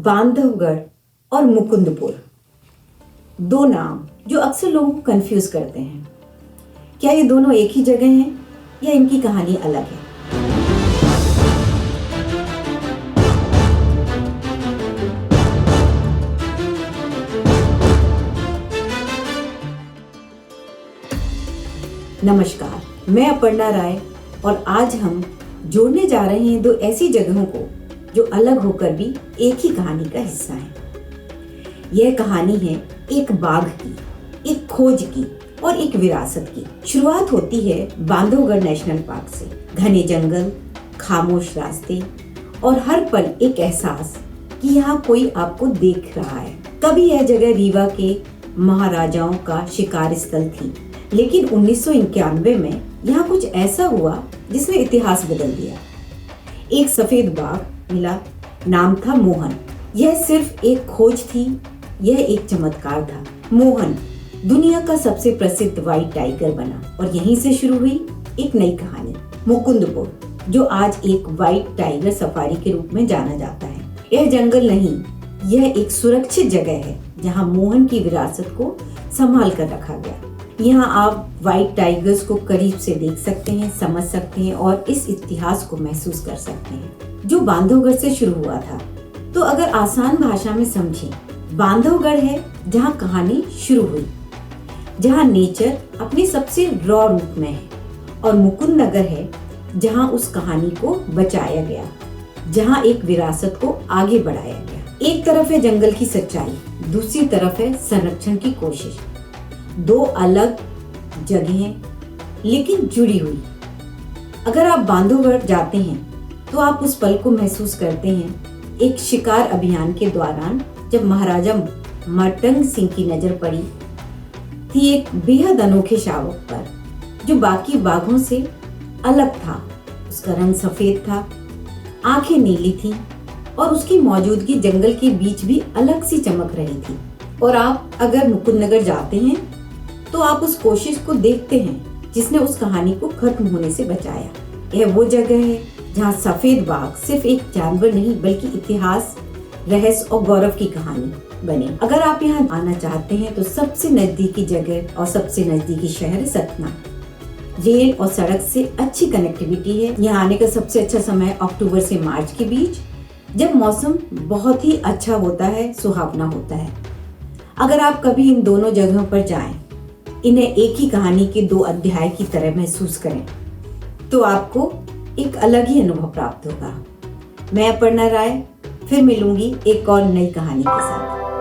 बांधवगढ़ और मुकुंदपुर, दो नाम जो अक्सर लोगों को कंफ्यूज करते हैं। क्या ये दोनों एक ही जगह हैं या इनकी कहानी अलग है? नमस्कार, मैं अपर्णा राय और आज हम जोड़ने जा रहे हैं दो ऐसी जगहों को जो अलग होकर भी एक ही कहानी का हिस्सा है। यह कहानी है एक बाघ की, एक खोज की और एक विरासत की। शुरुआत होती है बांधवगढ़ नेशनल पार्क से। घने जंगल, खामोश रास्ते और हर पल एक एहसास कि यहाँ कोई आपको देख रहा है। कभी यह जगह रीवा के महाराजाओं का शिकार स्थल थी, लेकिन 1991 में यहाँ कुछ ऐसा हुआ जिसने इतिहास बदल दिया। एक सफेद बाघ मिला, नाम था मोहन। यह सिर्फ एक खोज थी, यह एक चमत्कार था। मोहन दुनिया का सबसे प्रसिद्ध व्हाइट टाइगर बना और यहीं से शुरू हुई एक नई कहानी। मुकुंदपुर, जो आज एक व्हाइट टाइगर सफारी के रूप में जाना जाता है, यह जंगल नहीं, यह एक सुरक्षित जगह है जहां मोहन की विरासत को संभाल कर रखा गया। यहाँ आप व्हाइट टाइगर्स को करीब से देख सकते हैं, समझ सकते हैं और इस इतिहास को महसूस कर सकते हैं जो बांधवगढ़ से शुरू हुआ था। तो अगर आसान भाषा में समझें, बांधवगढ़ है जहाँ कहानी शुरू हुई, जहाँ नेचर अपने सबसे रॉ रूप में है, और मुकुंद नगर है जहाँ उस कहानी को बचाया गया, जहाँ एक विरासत को आगे बढ़ाया गया। एक तरफ है जंगल की सच्चाई, दूसरी तरफ है संरक्षण की कोशिश। दो अलग जगहें लेकिन जुड़ी हुई। अगर आप बांधवगढ़ जाते हैं तो आप उस पल को महसूस करते हैं, एक शिकार अभियान के दौरान जब महाराजा मर्तंग सिंह की नजर पड़ी थी एक बेहद अनोखे शावक पर, जो बाकी बाघों से अलग था। उसका रंग सफेद था, आंखें नीली थीं और उसकी मौजूदगी जंगल के बीच भी अलग सी चमक रही थी। और आप अगर मुकुंदनगर जाते हैं तो आप उस कोशिश को देखते हैं जिसने उस कहानी को खत्म होने से बचाया। यह वो जगह है जहाँ सफेद बाघ सिर्फ एक जानवर नहीं बल्कि इतिहास, रहस्य और गौरव की कहानी बने। अगर आप यहाँ आना चाहते हैं तो सबसे नजदीकी जगह और सबसे नजदीकी शहर सतना। रेल और सड़क से अच्छी कनेक्टिविटी है। यहाँ आने का सबसे अच्छा समय अक्टूबर से मार्च के बीच, जब मौसम बहुत ही अच्छा होता है, सुहावना होता है। अगर आप कभी इन दोनों जगहों पर जाएं, इन्हें एक ही कहानी के दो अध्याय की तरह महसूस करें, तो आपको एक अलग ही अनुभव प्राप्त होगा। मैं अपर्णा राय फिर मिलूंगी एक और नई कहानी के साथ।